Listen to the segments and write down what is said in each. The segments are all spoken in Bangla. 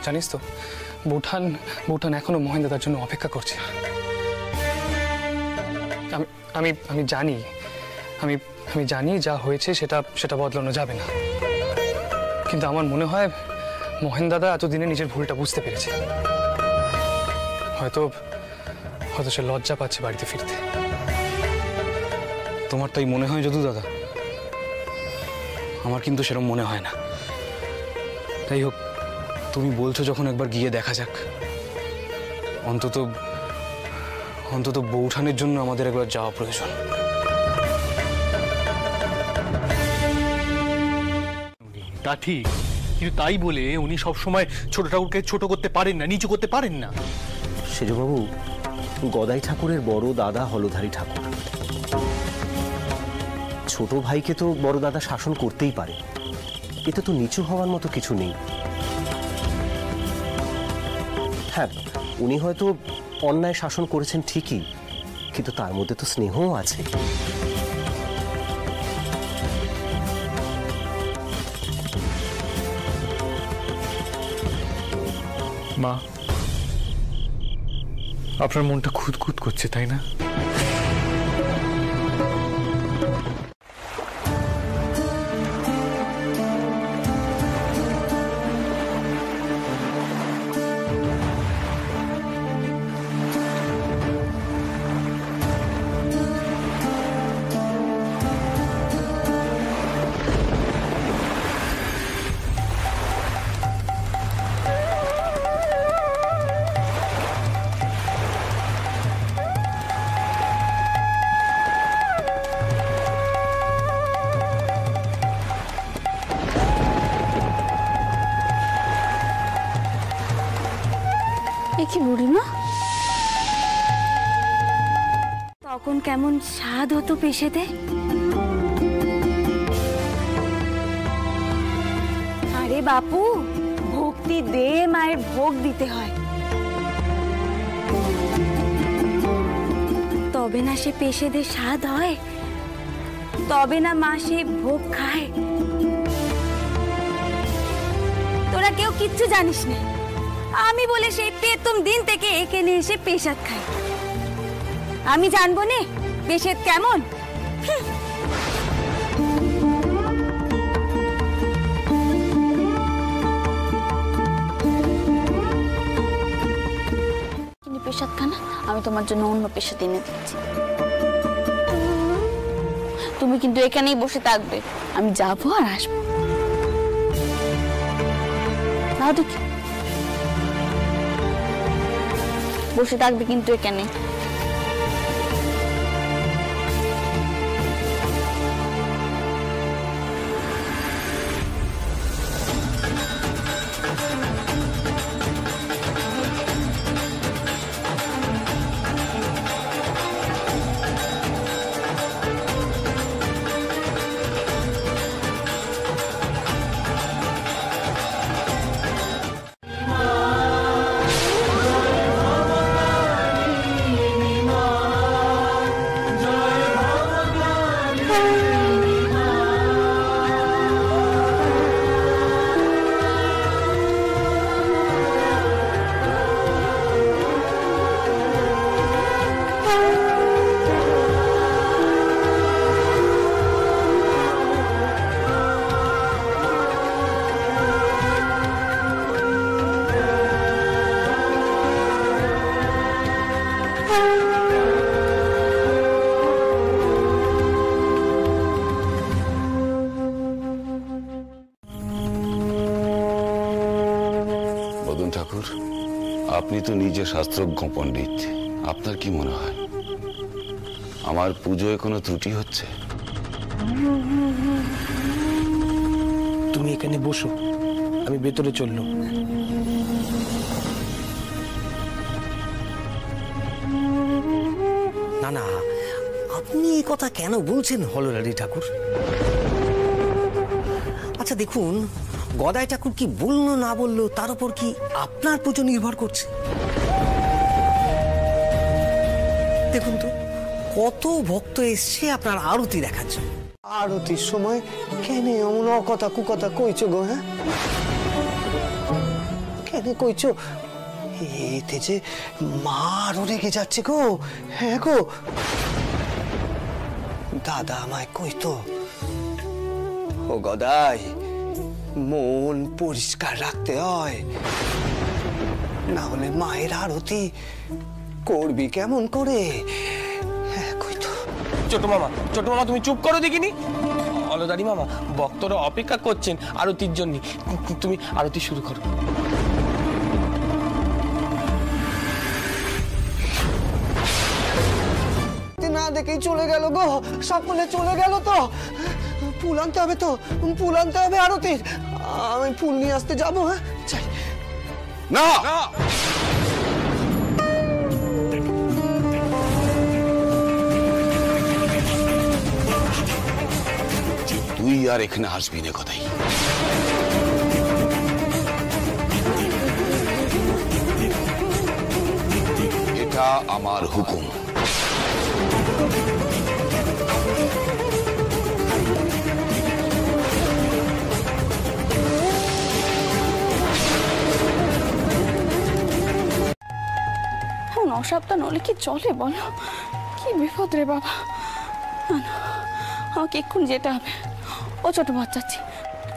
জানিস তো বৌঠান বৌঠান এখনো মহেন দাদার জন্য অপেক্ষা করছে। আমি আমি জানি আমি আমি জানি যা হয়েছে সেটা সেটা বদলানো যাবে না, কিন্তু আমার মনে হয় মহেন দাদা এতদিনে নিজের ভুলটা বুঝতে পেরেছে। হয়তো হয়তো সে লজ্জা পাচ্ছে বাড়িতে ফিরতে। তোমার তাই মনে হয় যদু দাদা? আমার কিন্তু সেরকম মনে হয় না। তাই হোক, তুমি বলছো যখন একবার গিয়ে দেখা যাক। অন্তত অন্তত বৌঠানের জন্য আমাদের একবার যাওয়া প্রয়োজন। তা ঠিক, কিন্তু তাই বলে উনি সবসময় ছোট ঠাকুরকে ছোট করতে পারেন না, নিচু করতে পারেন না। সেজবাবু, গদাই ঠাকুরের বড় দাদা হলধারী ঠাকুর। ছোট ভাইকে তো বড় দাদা শাসন করতেই পারে, এতে তো নিচু হওয়ার মতো কিছু নেই। হ্যাঁ, উনি হয়তো অন্যায় শাসন করেছেন ঠিকই, কিন্তু তার মধ্যে তো স্নেহও আছে। মা, আপনার মনটা খুঁতখুত করছে, তাই না? কি বুড়িমা, তখন কেমন স্বাদ হতো পেশেতে। আরে বাপু, ভক্তি দে মায়ের ভোগ দিতে হয়, তবে না সে পেশেদের স্বাদ হয়, তবে না মা সে ভোগ খায়। তোরা কেউ কিচ্ছু জানিস না। আমি বলে সেই প্রথম দিন থেকে এখানে এসে পেশাদ খাই। আমি জানবো না পেশাদ কেমন? কিন্তু পেশাদ খানা আমি তোমার জন্য অন্য পেশাদ এনে দিচ্ছি। তুমি কিন্তু এখানেই বসে থাকবে, আমি যাবো আর আসবো। নাও দেখি, বসে থাকবে কিন্তু এখানে। ঠাকুর, আপনি তো নিজে শাস্ত্রজ্ঞ পণ্ডিত, আপনার কি মনে হয় আমার পুজোয় কোনো ত্রুটি হচ্ছে? তুমি এখানে বসো, আমি ভেতরে চললুম। না না, আপনি এই কথা কেন বলছেন হলধারী ঠাকুর? আচ্ছা দেখুন, গদাই ঠাকুর কি বললো না বললো তার উপর কি আপনার পুজো নির্ভর করছে? দেখুন তো, কত ভক্ত এসছে আপনার আরতি দেখার জন্য। আরতির সময় কেন এমন অকথা কুকথা কইছো গো? হ্যাঁ, কেন কইছো? এতে যে মা আরো রেগে যাচ্ছে গো। হ্যাঁ গো, দাদা আমায় কইতো, ও গদাই, মন পরিষ্কার রাখতে হয়, না হলে মায়ের আরতি করবি কেমন করে। হ্যাঁ কইতো। ছোট মামা তুমি চুপ করো দেখিনি। অলদারি মামা, ভক্তরা অপেক্ষা করছেন আরতির জন্য, তুমি আরতি শুরু করো। না দেখেই চলে গেল গো, সকলে চলে গেল। তো ফুল আনতে হবে, তো ফুল আনতে হবে আরতির। আমি ফুল নিয়ে আসতে যাবো। হ্যাঁ চাই না, তুই আর এখানে আসবি না কথাই। এটা আমার হুকুম। অসাবধান হলে কি চলে বলো? কি বিপদ রে বাবা। না না, আমাকে এক্ষুনি যেতে হবে। ও ছোট বাচ্চাচ্ছি,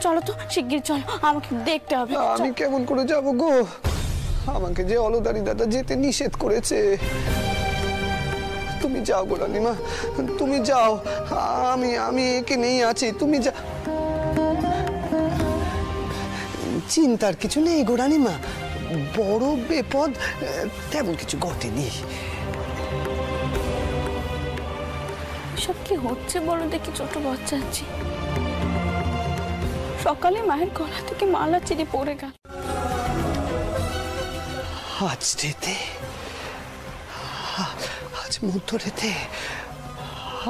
চলো তো শিগগির চলো, আমাকে দেখতে হবে। আমি কেমন করে যাব গো? আমাকে যে অলদারি দাদা যেতে নিষেধ করেছে। তুমি যাও গো রানীমা, তুমি যাও। আমি একে নেই আছি, তুমি যা। চিন্তার কিছু নেই গো রানীমা, বড় বিপদ তেমন কিছু ঘটেনি। সব কি হচ্ছে বলো দেখি ছোট বাচ্চা আছি। সকালে মায়ের গলা থেকে মালা চিড়ে পড়ে গেল। আজ রেতে, আজ মধ্য রেতে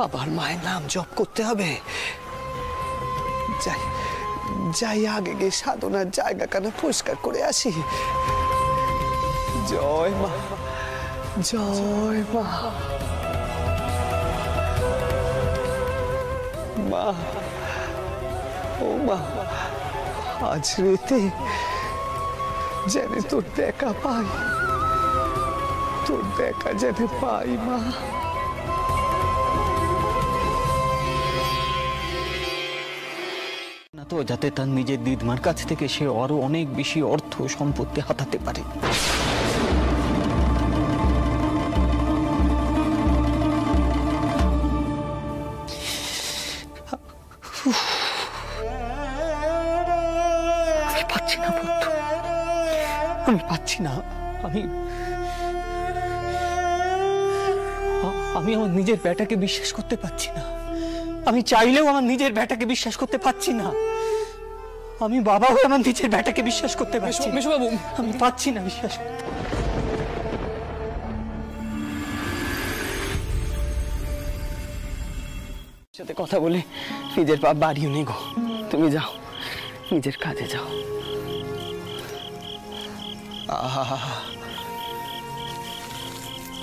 আবার মায়ের নাম জপ করতে হবে। যাই যাই, আগে গিয়ে সাধনার জায়গা কেন পরিষ্কার করে আসি। জয় মা, জয় মা। মা, ও মা, আজ রেতে যেন তোর দেখা পাই, তোর দেখা যেন পাই মা। না তো যাতে তার নিজের দিদিমার কাছ থেকে সে আরো অনেক বেশি অর্থ সম্পত্তি হাতাতে পারে। আমি পাচ্ছি না বন্ধু, আমি পাচ্ছি না। আমি আমার নিজের বেটাকে বিশ্বাস করতে পারছি না। আমি চাইলেও আমার নিজের বেটাকে বিশ্বাস করতে পারছি না। আমি বাবা হয়ে আমার নিজের বেটাকে বিশ্বাস করতে পারছি না। মেশোবাবু, আমি পাচ্ছি না বিশ্বাস করতে। সাথে কথা বলে নিজের পা বাড়িও নেই গো। তুমি যাও, নিজের কাজে যাও। আহা,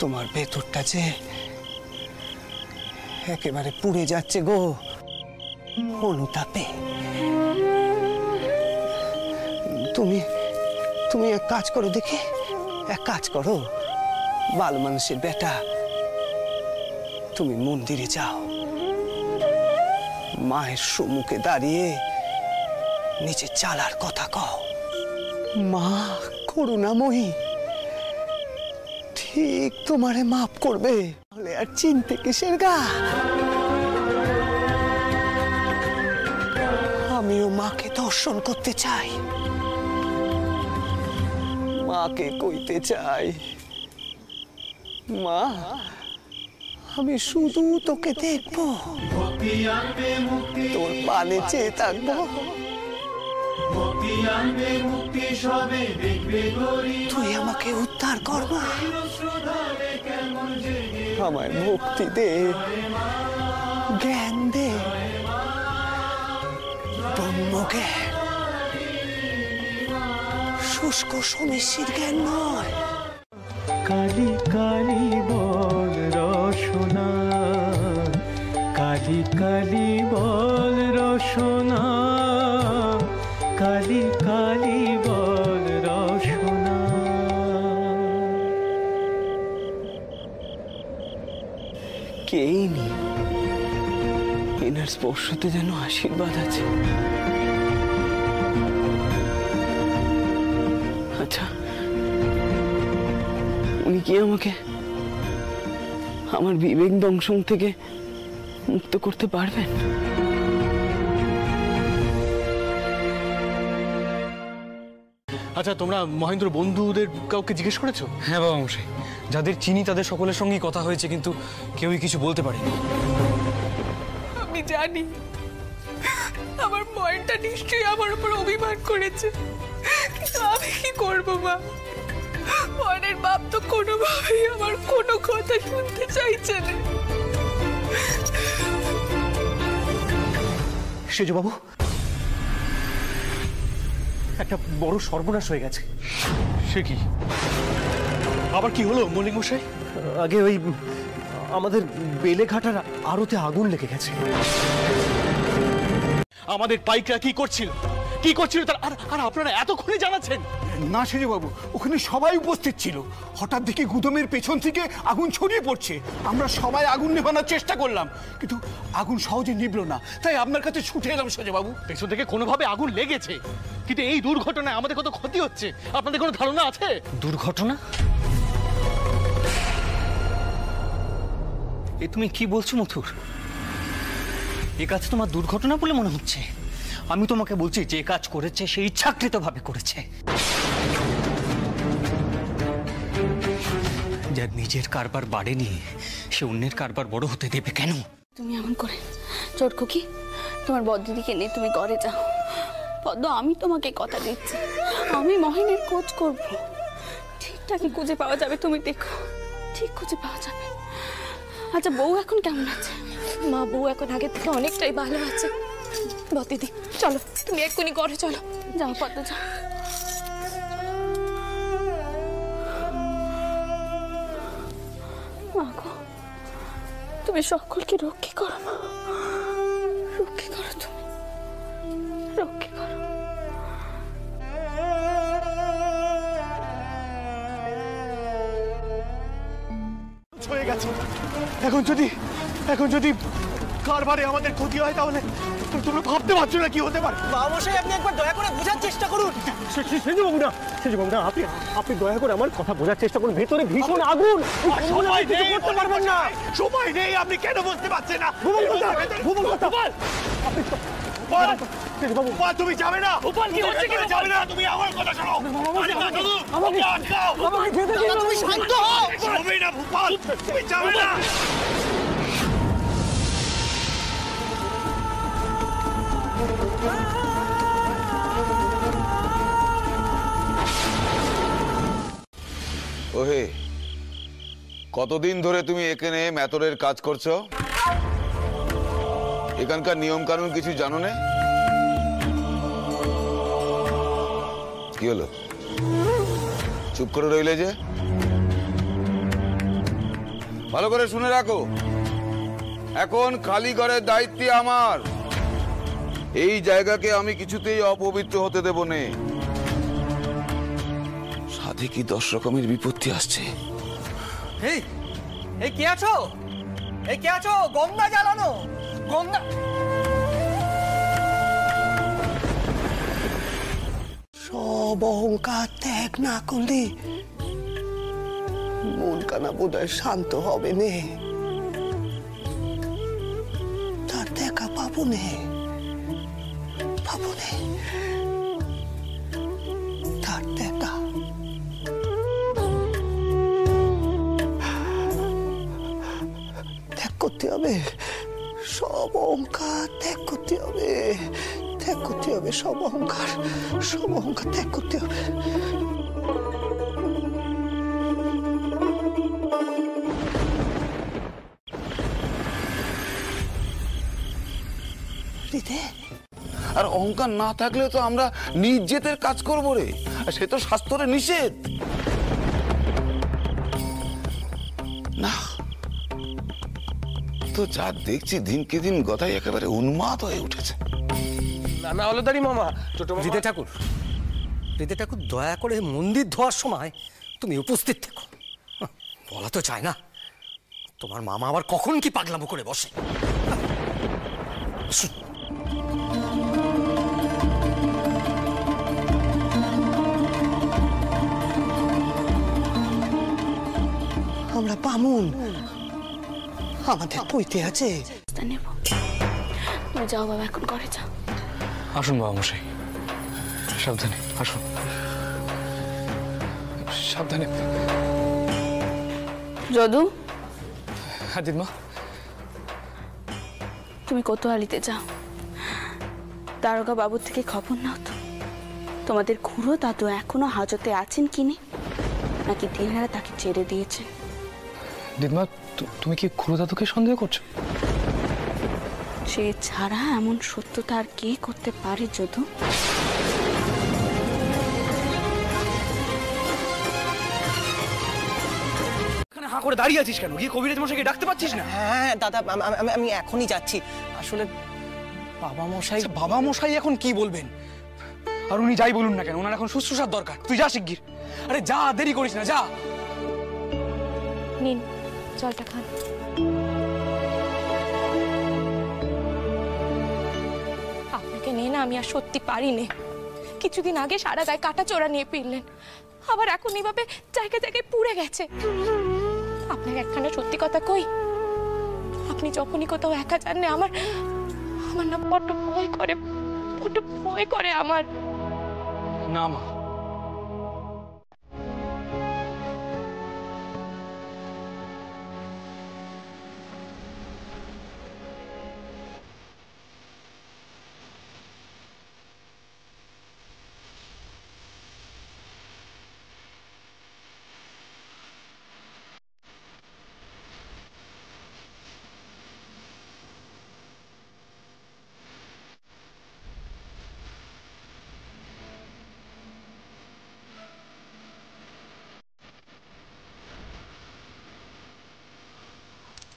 তোমার ভেতরটা যে একেবারে পুড়ে যাচ্ছে গো অনুতাপে। তুমি এক কাজ করো দেখি, এক কাজ করো। ভালো মানুষের বেটা, তুমি মন্দিরে যাও, মায়ের সম্মুখে দাঁড়িয়ে নিজের চালার কথা কও। মা করুণাময়ী ঠিক তোমারে মাফ করবে। তাহলে আর চিনতে কিসের গা? আমিও মাকে দর্শন করতে চাই, মাকে কইতে চাই, মা আমি শুধু তোকে দেখবো, তোর পানে চেয়ে থাকবো। তুই আমাকে উদ্ধার কর মা, আমায় মুক্তি দে, জ্ঞান দে, ব্রহ্মজ্ঞান, শুষ্ক সমীশীর জ্ঞান নয়। কালি কালি বল রসনা, কালি কালি বল রসনা, কালি কালি বল রসনা। কেই নেই, এনার স্পর্শতে যেন আশীর্বাদ আছে। আচ্ছা, উনি কি আমাকে আমার বিবেক দংশন থেকে মুক্ত করতে পারবেন? আচ্ছা, তোমরা মহেন্দ্র বন্ধুদের কাউকে জিজ্ঞেস করেছো? হ্যাঁ বাবা মশাই, যাদের চিনি তাদের সকলের সঙ্গেই কথা হয়েছে, কিন্তু কেউই কিছু বলতে পারেনি। আমি জানি আমার মনটা নিশ্চয়ই আমার উপর অভিমান করেছে, কিন্তু আমি কি করবো মা? মনের বাপ তো কোনোভাবেই আমার কোনো কথা শুনতে চাইছে না। সেজবাবু, একটা বড় সর্বনাশ হয়ে গেছে। সে কি? আবার কি হলো মল্লিক মশাই? আগে ওই আমাদের বেলেঘাটার আড়তে আগুন লেগে গেছে। আমাদের পাইকরা কি করছিল তার আর আপনারা এতক্ষণে জানাচ্ছেন? না সেজবাবু, ওখানে সবাই উপস্থিত ছিল। হঠাৎ দেখি গুদমের পেছন থেকে আগুন ছড়িয়ে পড়ছে। আমরা সবাই আগুন নেভানোর চেষ্টা করলাম, কিন্তু আগুন সহজে নিভল না। তাই আপনার কাছে ছুটে এলাম সেজবাবু। পেছন থেকে কোনোভাবে আগুন লেগেছে, কিন্তু এই দুর্ঘটনায় আমাদের কত ক্ষতি হচ্ছে আপনাদের কোনো ধারণা আছে? দুর্ঘটনা? এ তুমি কি বলছো মথুর? এ কাজ তোমার দুর্ঘটনা বলে মনে হচ্ছে? আমি তোমাকে বলছি, যে কাজ করেছে সে ইচ্ছাকৃতভাবে করেছে। যার নিজের কারবার বাড়েনি সে অন্যের কারবার বড় হতে দেবে কেন? তুমি এমন করে চোট খুকি, তোমার বদ্দিদিকে নিয়ে তুমি ঘরে যাও। পদ্ম, আমি তোমাকে কথা দিচ্ছি, আমি মহিনের খোঁজ করব। ঠিকঠাকই খুঁজে পাওয়া যাবে, তুমি দেখো, ঠিক খুঁজে পাওয়া যাবে। আচ্ছা, বউ এখন কেমন আছে? মা, বউ এখন আগের থেকে অনেকটাই ভালো আছে। বদিদি চলো, তুমি এক্ষুনি ঘরে চলো। যাও পদ্ম, যাও। মা গো, তুমি সকলকে রক্ষা করো মা, রক্ষা করো, তুমি রক্ষা করো। হয়ে গেছে। এখন যদি কারবারে আমাদের ক্ষতি হয়, তাহলে তোমরা ভাবতে পারছো না কি হতে পারে। বাবামশাই, আপনি একবার দয়া করে বোঝার চেষ্টা করুন। সেজবাবু না, আপনি দয়া করে আমার কথা বোঝার চেষ্টা করুন। ভেতরে ভীষণ আগুন, সময় কিছু নেই, করতে পারবেন না। সময় নেই, আপনি কেন বুঝতে পারছেন না? গোপাল, তুমি যাবে না। যাবে না, তুমি আমার কথা শোনো। তুমি শান্ত হও। হবে না গোপাল, তুমি যাবে না। ওহে, কতদিন ধরে তুমি এখানে মেতরের কাজ করছো? এখানকার নিয়ম কানুন কিছু জানো না? কি হলো, চুপ করে রইলে যে? ভালো করে শুনে রাখো, এখন খালি ঘরের দায়িত্ব আমার। এই জায়গাকে আমি কিছুতেই অপবিত্র হতে দেব না। সাথে কি 10 রকমের বিপত্তি আসছে। এই কে আছো? এই কে আছো? গঙ্গা জ্বালানো, গঙ্গা। সব অহংকার ত্যাগ না করলে মন কানা বোধহয় শান্ত হবে নে, তার দেখা পাবো নে, পাবো নে তার দেখা। ত্যাগ করতে হবে সব অহংকার, ত্যাগ করতে হবে, ত্যাগ করতে হবে সব অহংকার, সব অহংকার ত্যাগ করতে হবে। আর অহংকার না থাকলে তো আমরা নিজেদের কাজ করবো রে, আর সে তো শাস্ত্রে নিষেধ। না তো যা দেখছি দিনকে দিন গদাই একেবারে উন্মাদ হয়ে উঠেছে। না হলদারি মামা, ছোট হৃদয় ঠাকুর, হৃদয় ঠাকুর, দয়া করে মন্দির ধোয়ার সময় তুমি উপস্থিত থেকো। বলা তো চায় না, তোমার মামা আবার কখন কি পাগলামো করে বসে। আমরা বামুন, আমাদের পইতে আছে। নেব, তুমি যাও বাবা, এখন ঘরে যাও। আসুন বাবা মশাই, সাবধানে আসুন, সাবধানে। যদু, হ্যাঁ দিদমা। তুমি কোতোয়ালিতে যাও, দারোগা বাবুর থেকে খবর নাও তো, তোমাদের খুড়ো দাদু এখনো হাজতে আছেন কিনে, নাকি দিনারা তাকে ছেড়ে দিয়েছে। দিদমা, তুমি কি খুড়ো দাদুকে সন্দেহ করছো? সে ছাড়া এমন সত্যতা আর কে করতে পারে যদু? হাঁ করে দাঁড়িয়ে আছিস কেন? গিয়ে কবিরাজ মশাইকে ডাকতে পারছিস না? হ্যাঁ দাদা, আমি এখনই যাচ্ছি। আসলে বাবা মশাই। বাবা মশাই এখন কি বলবেন? আর উনি যাই বলুন না কেন, ওনার এখন শুশ্রূষার দরকার। তুই যা শিগগির। আরে যা, দেরি করিস না, যা। নিন জলটা খান। আপনাকে নিয়ে না আমি আর সত্যি পারিনি। কিছুদিন আগে সারা গায়ে কাটা চোরা নিয়ে ফিরলেন, আবার এখন এইভাবে জায়গায় জায়গায় পুড়ে গেছে। আপনাকে একখানা সত্যি কথা কই, আপনি যখনই কোথাও একা যান না, আমার না বড্ড ভয় করে আমার। না মা,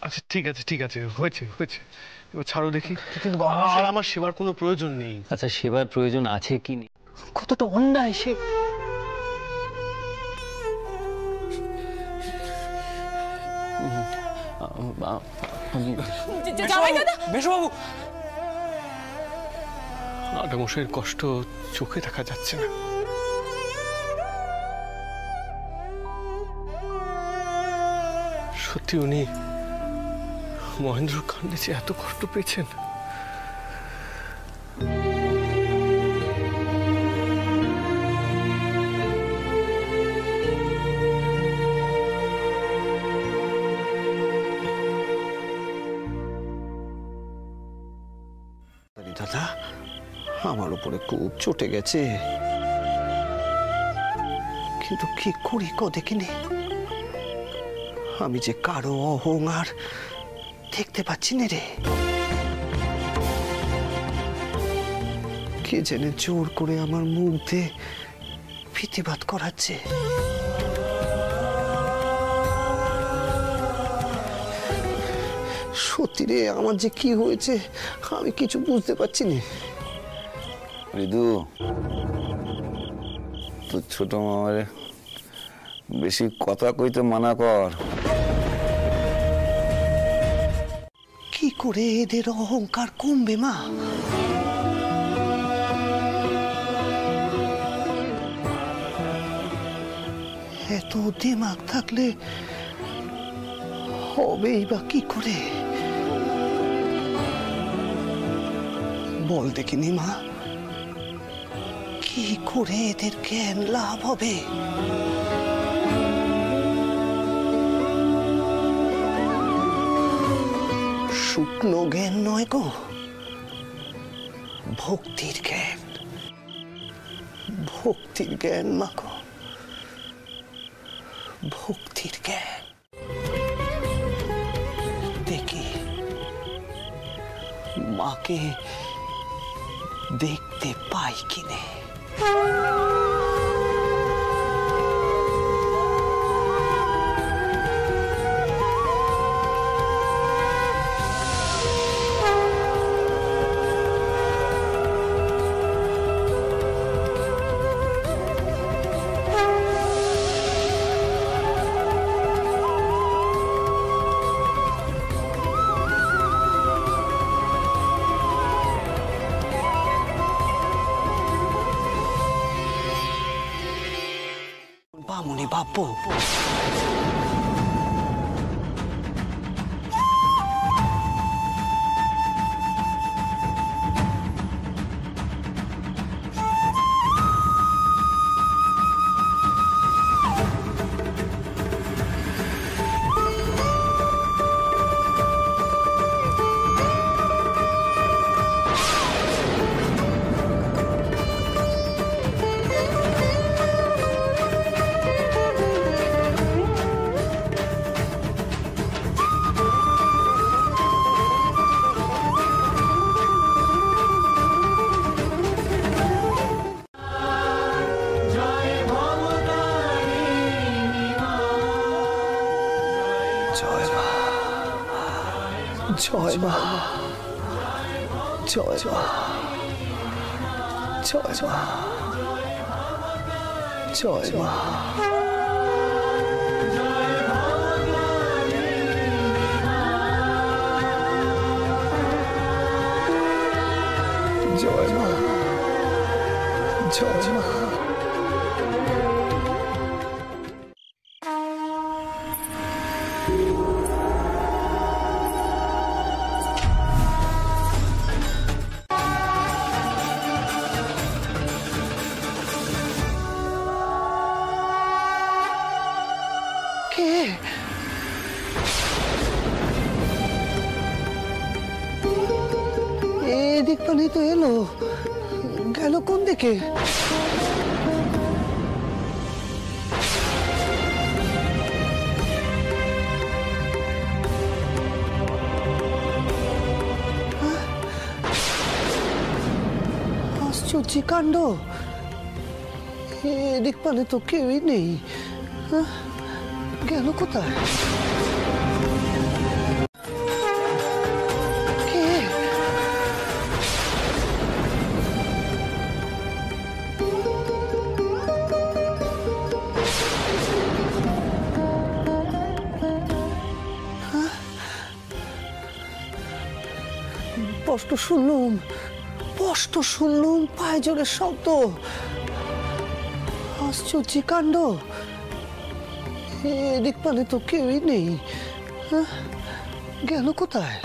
আচ্ছা ঠিক আছে, ঠিক আছে, হয়েছে হয়েছে, এবার ছাড়ো দেখি। কিন্তু আর আমার সেবার কোনো প্রয়োজন নেই। আচ্ছা, সেবার প্রয়োজন আছে কি নেই? কতটা অন্যায় সে। বেশবাবু, আদামশাইয়ের কষ্ট চোখে দেখা যাচ্ছে না। সত্যি উনি মহেন্দ্র কাণ্ডে যে এত কষ্ট পেয়েছেন। দাদা, আমার উপরে খুব চটে গেছে, কিন্তু কি করি দেখিনি। আমি যে কারো অহংকার দেখতে পাচ্ছি না রে। কে জেনে জোর করে আমার মুখ দিয়ে প্রতিবাদ করাচ্ছে। সত্যি রে, আমার যে কি হয়েছে আমি কিছু বুঝতে পারছি না। ঋতু, তোর ছোট মামারে বেশি কথা কইতে মানা কর। কি করে এদের অহংকার কমবে মা? এত দিমাগ থাকলে হবেই বা কি করে? বল দেখিনি মা, কি করে এদের জ্ঞান লাভ হবে? শুকনো জ্ঞান নয় গো, ভক্তির জ্ঞান। ভক্তির জ্ঞান মা গো, ভক্তির জ্ঞান। দেখি মাকে দেখতে পাই কিনে। বামুনি বাপ্পু। জয় মা, জয় মা, জয় মা, জয় মা। জয় মা, জয় মা। এদিক পানি তো এলো, গেল কোন দিকে? আশ্চর্য কাণ্ড, এদিক পানে তো কেউই নেই, গেল কোথায়? স্পষ্ট শুনলুম পায়ে জোরের শব্দ। আশ্চর্য কাণ্ড, এদিক পানে তো কেউই নেই, গেল কোথায়?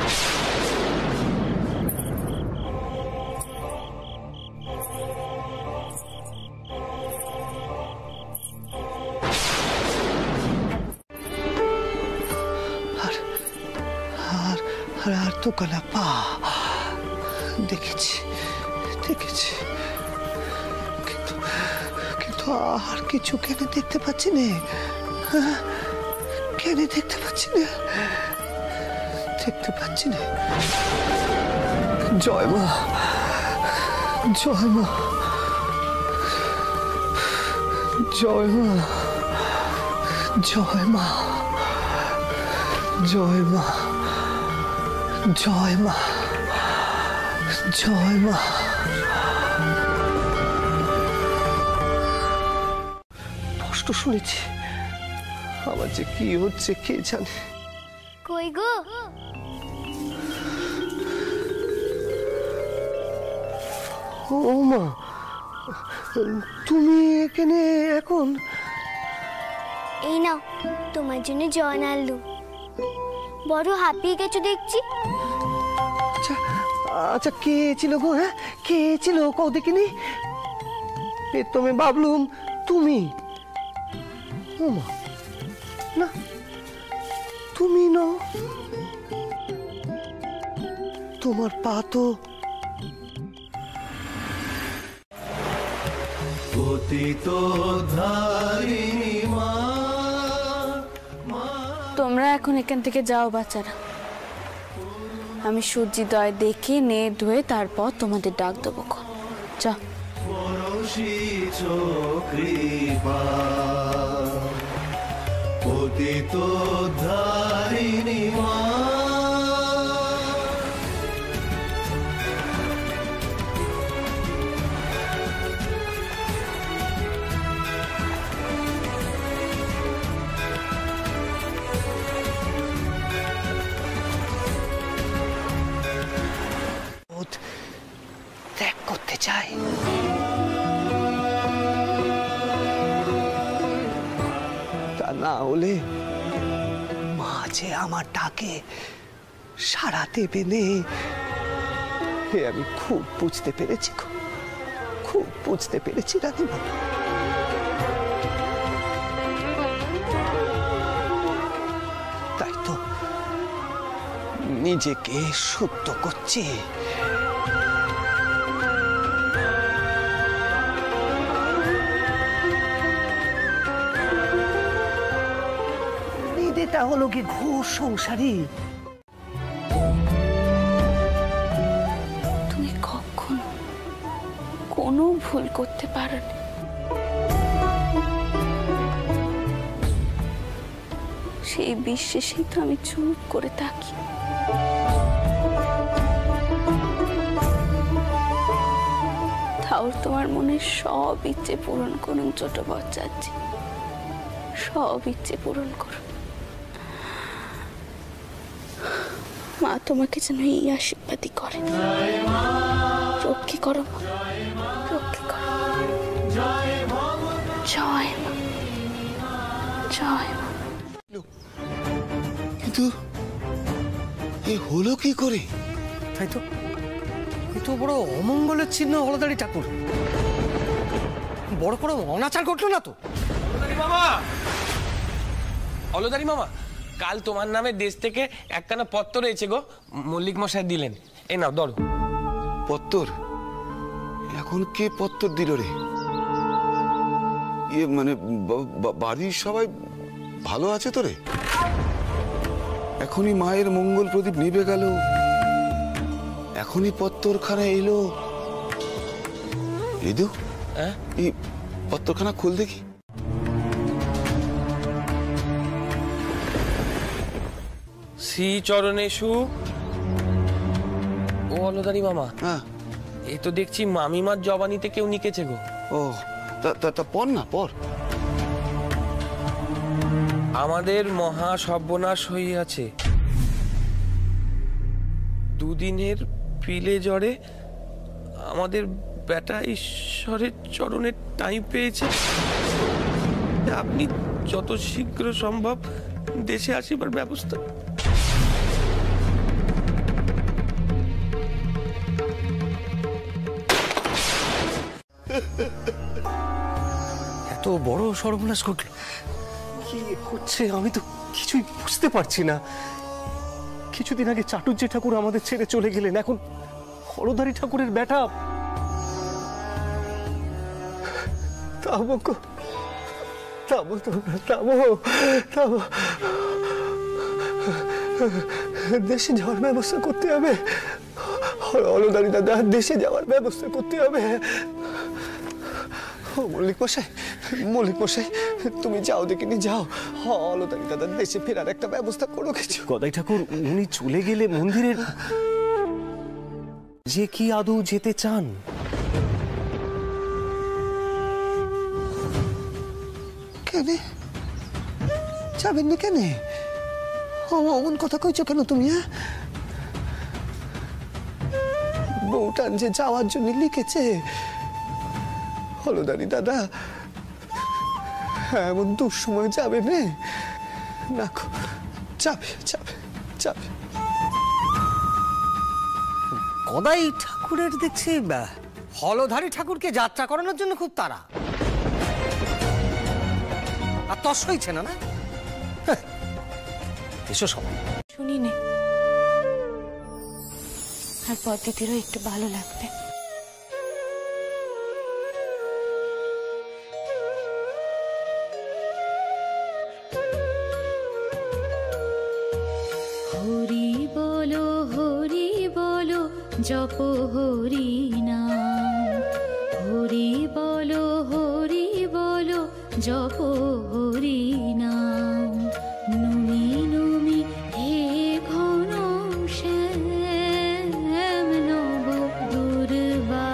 আর তো কানা পা দেখেছি, দেখেছি, কিন্তু আর কিছু কেন দেখতে পাচ্ছি না? কেন দেখতে পাচ্ছি না? দেখতে পাচ্ছি না। জয় মা, জয় মা, জয় মা, জয় মা, জয় মা, জয় মা, জয় মা। কষ্ট শুনেছি, আমার যে কি হচ্ছে কে জানে। কই গো? ও মা, তুমি এখানে এখন? এই নাও তোমার জন্য জল আনলুম, বড় হাঁপিয়ে গেছো দেখছি। আচ্ছা কে ছিল গো? হ্যাঁ কে ছিল কও দেখিনি? তুমি ভাবলুম তুমি। ও মা, না তুমি নও, তোমার পা তো তোমরা এখন এখান থেকে যাও বাচ্চারা, আমি সূর্যোদয় দেখে নে ধুয়ে তারপর তোমাদের ডাক দেবো। যা। ত্যাগ করতে চাই। না হলে মা যে আমার ডাকে সাড়া দেবে নে, এ আমি খুব বুঝতে পেরেছি, খুব বুঝতে পেরেছি রানীমা। তাই তো নিজেকে শুদ্ধ করছি। এটা হলো কি ঘোর সংসারী। তুমি কখনো কোনো ভুল করতে পারোনি। সেই বিশ্বাসেই তো আমি চুপ করে থাকি। তাও তোমার মনের সব ইচ্ছে পূরণ করুন ছোট বচ্চাচ্ছি, সব ইচ্ছে পূরণ করুন। মা তোমাকে যেন এই আশীর্বাদই করে, রক্ষী করো মা, রক্ষী করো। জয় মা, জয় মা। কিন্তু এ হলো কি করে? তাই তো, কিন্তু বড় অমঙ্গলের চিহ্ন হলদারি ঠাকুর, বড় করে অনাচার করলো না তো? অলদারি মামা, কাল তোমার নামে দেশ থেকে একখানা পত্র রয়েছে গো, মল্লিক মশাই দিলেন। এ নাও ধরো। পত্তর? এখন কে পত্তর দিল রে? ইয়ে মানে বাড়ির সবাই ভালো আছে তো রে? এখনই মায়ের মঙ্গল প্রদীপ নিভে গেল, এখনই পত্তরখানা এলো। ঋদু, এই পত্তরখানা খুল দেখি। শ্রী চরণেশু। ও অলদারি মামা, এই তো দেখছি মামিমার জবানিতে কেউ নিকেছে গো। ও তা পর না, পর। আমাদের মহা সর্বনাশ হইয়াছে, দুদিনের পিলে জ্বরে আমাদের বেটা ঈশ্বরের চরণের টাইম পেয়েছে। আপনি যত শীঘ্র সম্ভব দেশে আসিবার ব্যবস্থা। এত বড় সর্বনাশ ঘটল, কি হচ্ছে আমি তো কিছুই বুঝতে পারছি না। কিছুদিন আগে চাটুর্যে ঠাকুর আমাদের ছেড়ে চলে গেলেন, এখন হলদারি ঠাকুরের বেটা। দেশে যাওয়ার ব্যবস্থা করতে হবে, হলদারি দাদা, দেশে যাওয়ার ব্যবস্থা করতে হবে। মল্লিক মশাই, তুমি যাও, দেখিনি যাও, হলদারি দাদা দেশে ফেরার একটা ব্যবস্থা করো কিছু। গদাই ঠাকুর, উনি চলে গেলে মন্দিরের যে কি আদৌ যেতে চান? কেন যাবেন না? কেন অমন কথা কইছো কেন তুমি? বউটান যে যাওয়ার জন্য লিখেছে, হলদারি দাদা এমন দুঃসময় যাবে না। যাবে। গদাই ঠাকুরের দেখছি হলধারী ঠাকুরকে যাত্রা করানোর জন্য খুব তাড়া, আর তস হয়েছে না? এসো সবাই শুনি নে, আর পদ্ধতিরও একটু ভালো লাগবে। হরি বলো জপ হরি নাম, হরি বলো জপ হরি নাম। নুমি নুমি হে ঘন শ্যাম, নব দুর্বাদল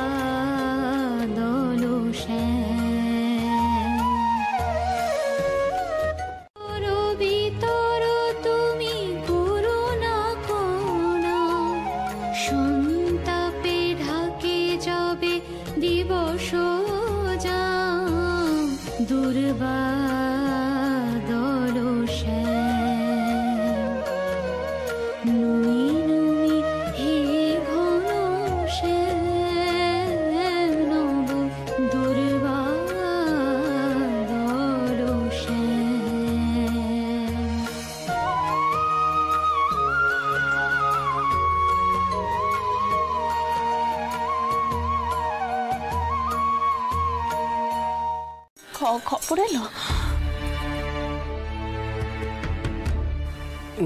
শ্যাম। ভিতর তুমি করুণা কোনা, সন্তাপে ঢাকে যাবে দিবস যাম, দুর্বাদল খবর এলো?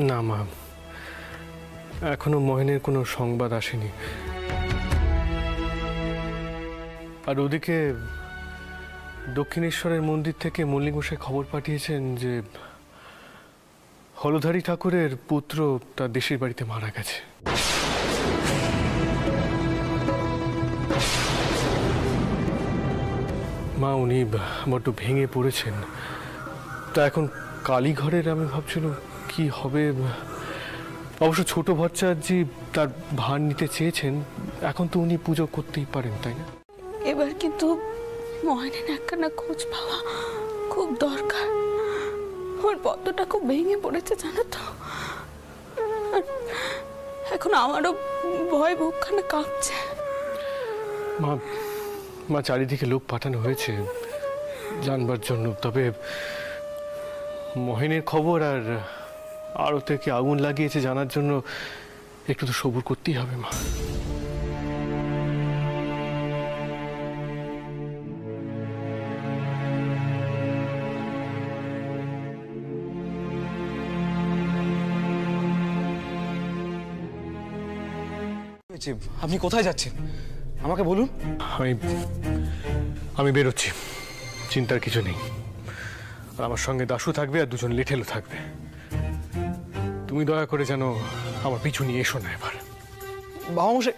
না মা, এখনো মহেনের কোনো সংবাদ আসেনি। আর ওদিকে দক্ষিণেশ্বরের মন্দির থেকে মল্লিকমশাই খবর পাঠিয়েছেন যে হলধারী ঠাকুরের পুত্র তার দেশের বাড়িতে মারা গেছে। মা, উনি বড্ড ভেঙে পড়েছেন। তা এখন কালীঘরের আমি ভাবছিলাম কি হবে। অবশ্য ছোট ভট্টাচার্যি তার ভার নিতে চেয়েছেন, এখন তো উনি পুজো করতেই পারেন, তাই না? এবার কিন্তু মহেনের একখানা খোঁজ পাওয়া খুব দরকার। ওর পদ্মটা খুব ভেঙে পড়েছে জানো তো। আর এখন আমারও ভয় বুকখানা কাঁপছে। মা, চারিদিকে লোক পাঠানো হয়েছে জানবার জন্য, তবে মহেনের খবর আর আরো থেকে আগুন লাগিয়েছে জানার জন্য একটু তো সবুর করতেই হবে মা। আপনি কোথায় যাচ্ছেন আমাকে বলুন। আমি বেরোচ্ছি, চিন্তার কিছু নেই। আর আমার সঙ্গে দাশু থাকবে আর দুজন লিঠেলও থাকবে। তুমি দয়া করে যেন আমার পিছু নিয়ে এসো না এবার। বাবা মশাই।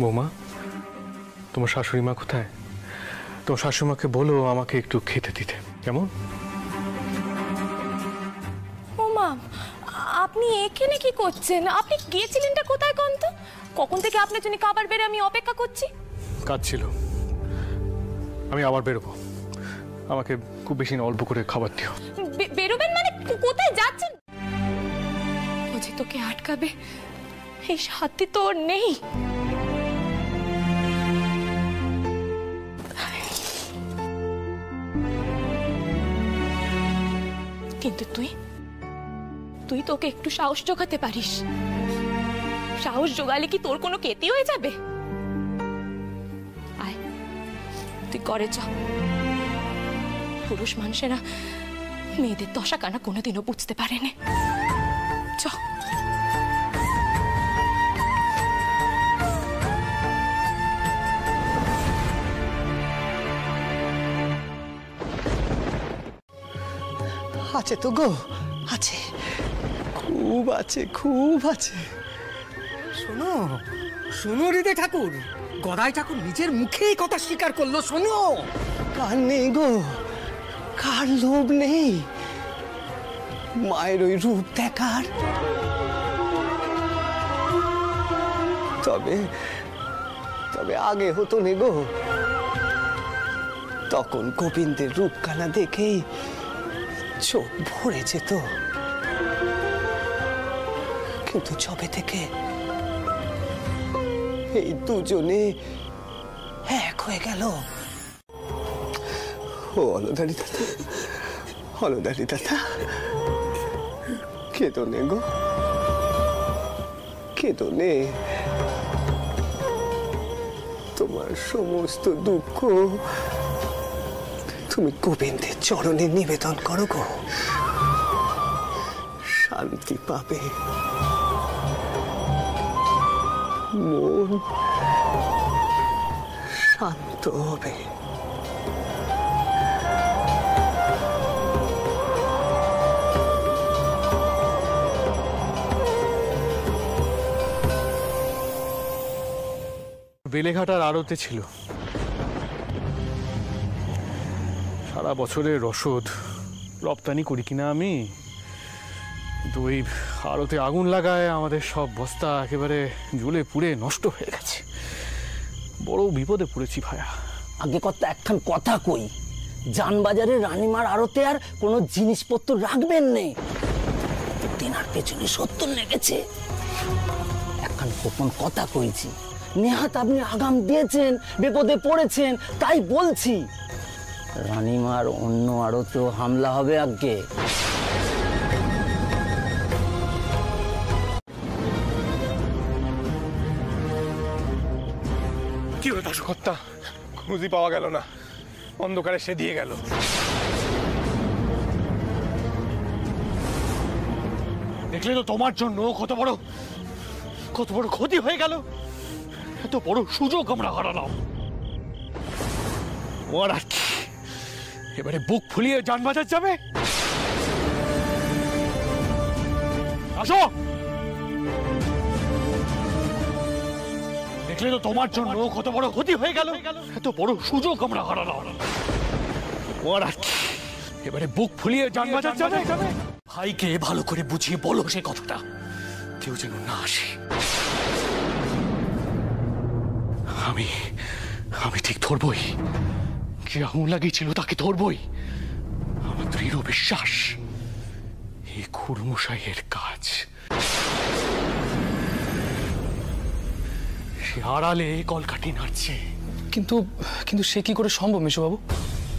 বৌমা, তোমার শাশুড়ি মা কোথায়? তোমার শাশুড়িমাকে বলো আমাকে একটু খেতে দিতে, কেমন? ও মা, আপনি এখানে কি করছেন? আপনি গিয়েছিলেনটা কোথায় কোন তো? কখন থেকে আপনার জন্য খাবার বেড়ে আমি অপেক্ষা করছি। কাজ ছিল, আমি আবার বেরোবো। আমাকে খুব বেশি না, অল্প করে খাবার দিও। বেরোবেন মানে কোথায় যাচ্ছেন? ও যে তোকে আটকাবে এই সাথে তো ওর নেই। কিন্তু তুই তোকে একটু সাহস জোগাতে পারিস। সাহস জোগালে কি তোর কোনো ক্ষতি হয়ে যাবে? আয়, তুই করে চ। পুরুষ মানুষেরা মেয়েদের দশা কানা কোনোদিনও বুঝতে পারেনি। চ। আছে তো গো, আছে, খুব আছে, খুব আছে। শোনো শোনো হৃদয় ঠাকুর, গদাই ঠাকুর নিজের মুখেই কথা স্বীকার করলো। শোনো, কার নেই গো, কার লোভ নেই মায়ের ওই রূপ দেখার? তবে তবে আগে হতো নে গো, তখন গোবিন্দের রূপখানা দেখেই চোখ ভরে যেত। কিন্তু যবে থেকে এই দুজনে এক হয়ে গেল। ও হলধারী দাদা, হলধারী দাদা, কেঁদো নে গো, কেঁদো নে। তোমার সমস্ত দুঃখ তুমি গোবিন্দের চরণে নিবেদন করো গো, শান্তি পাবে, মন শান্ত হবে। বেলেঘাটার আড়তে ছিল। সারা বছরের রসদ রপ্তানি করি কিনা আমি, কিন্তু ওই আড়তে আগুন লাগায় আমাদের সব বস্তা একেবারে জ্বলে পুড়ে নষ্ট হয়ে গেছে। বড় বিপদে পড়েছি ভায়া। আগে কর্তা একখান কথা কই, জানবাজারে রানীমার আড়তে আর কোনো জিনিসপত্র রাখবেন নেই। তেনার পেছনে 70 লেগেছে। একখান গোপন কথা কইছি, নেহাত আপনি আগাম দিয়েছেন, বিপদে পড়েছেন, তাই বলছি। রানীমার অন্য আড়তেও হামলা হবে আগে। কি হলো দাশকর্তা? খুঁজি পাওয়া গেল না। অন্ধকারে সে দিয়ে গেল। দেখলে তো তোমার জন্য কত বড় ক্ষতি হয়ে গেল। এত বড় সুযোগ আমরা হারালাম। ওর আর কি, এবারে বুক ফুলিয়ে যান বাজার যাবে। আসো, দেখলে তো তোমার জন্য কত বড় ক্ষতি হয়ে গেল। এত বড় সুযোগ আমরা হারালাম। ওর আর কি, এবারে বুক ফুলিয়ে যান বাজার যাবে। ভাইকে ভালো করে বুঝিয়ে বলো সে কথাটা, কেউ যেন না আসে। আমি ঠিক ধরবই, যে আগুন লাগিয়েছিল তাকে ধরবই। আমার দৃঢ় বিশ্বাস এই খুড়মশাইয়ের কাজ। সে আড়ালে কলকাঠি নাড়ছে। কিন্তু কিন্তু সে কি করে সম্ভব মেশোবাবু?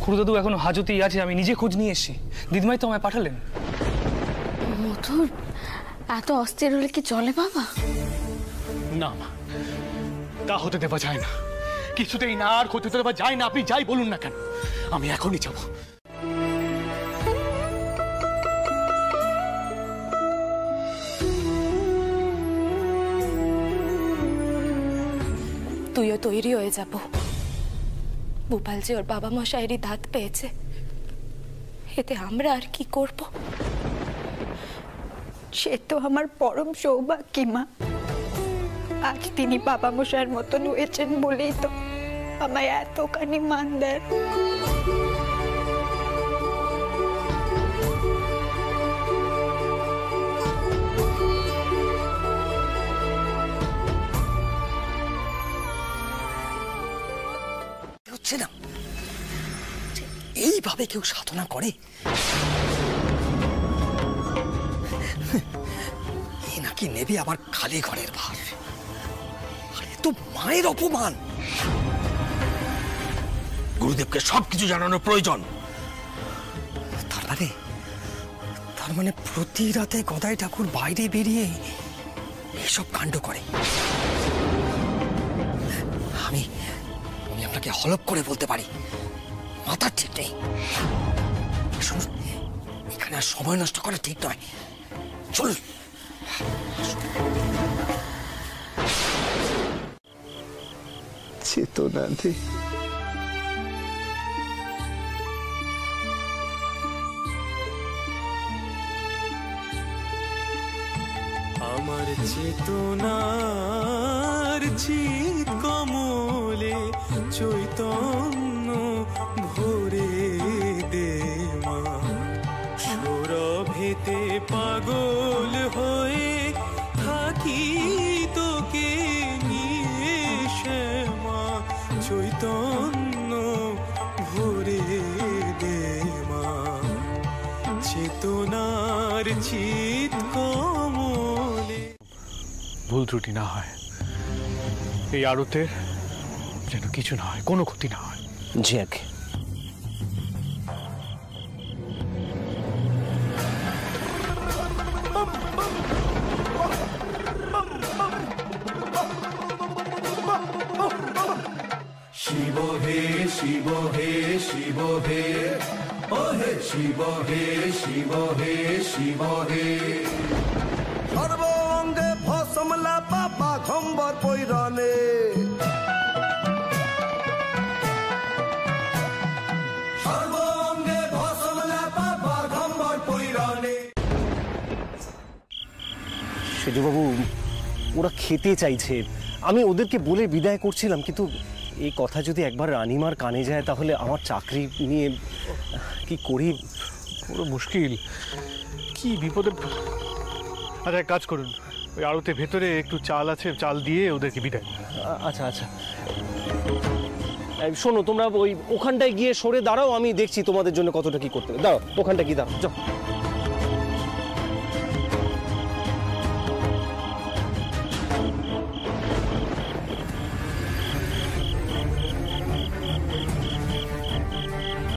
খুড়দাদু এখনো হাজতেই আছে, আমি নিজে খোঁজ নিয়ে এসেছি। দিদিমাই তো আমায় পাঠালেন। মধুর এত অস্থির হলে কি চলে বাবা? না মা, তা হতে দেওয়া যায় না, কিছুতেই না। আর হতে দেওয়া যায় না, আপনি যাই বলুন না কেন, আমি এখনই যাব। তুইও তৈরি হয়ে যাব। ভূপাল যে ওর বাবা মশাইয়েরই দাঁত পেয়েছে, এতে আমরা আর কি করব? সে তো আমার পরম সৌভাগ্যী মা। আজ তিনি বাবা মশাইয়ের মতন হয়েছেন বলেই তো আমায় এতখানি মান দেন। হচ্ছে না, এইভাবে কেউ সাধনা করে? এ নাকি নেবে আবার খালি ঘরের ভার। আরে তো মায়ের অপমান। গুরুদেবকে সবকিছু জানানোর প্রয়োজন। তার মানে প্রতি রাতে গদাই ঠাকুর বাইরে বেরিয়ে এইসব কাণ্ড করে। আমি আপনাকে হলপ করে বলতে পারি, মাথার ঠিক নেই। এখানে আর সময় নষ্ট করা ঠিক নয়। চলুন। চেতনা দে। আমার চেতনার চিত কমলে চৈতন্য ভরে দে মা। সৌরভেতে পাগল হয়ে থাকি তোকে নিয়ে শ্যামা। চৈতন্য ভরে দে মা। চেতনার চিত কমলে। ভুল ত্রুটি না হয়, এই আড়তের যেন কিছু না হয়, কোনো ক্ষতি না হয়। জি আগে। শিব হে শিব হে শিব হে, ও হে শিব হে শিব হে শিব হে। সর্বঙ্গে ভসমলা পাপা খম্বর পৈরানে। সর্বঙ্গে ভসমলা পাপা খম্বর পৈরানে। সেজুবাবু, ওরা খেতে চাইছে, আমি ওদেরকে বলে বিদায় করছিলাম, কিন্তু এই কথা যদি একবার রানীমার কানে যায় তাহলে আমার চাকরি নিয়ে কি করি। পুরো মুশকিল, কি বিপদে। আচ্ছা, এক কাজ করুন, ওই আড়তের ভেতরে একটু চাল আছে, চাল দিয়ে ওদেরকে বিদায়। আচ্ছা আচ্ছা, শোনো, তোমরা ওই ওখানটায় গিয়ে সরে দাঁড়াও, আমি দেখছি তোমাদের জন্য কতটা কি করতে হবে। দাঁড়াও, ওখানটা গিয়ে দাঁড়াও, যাও।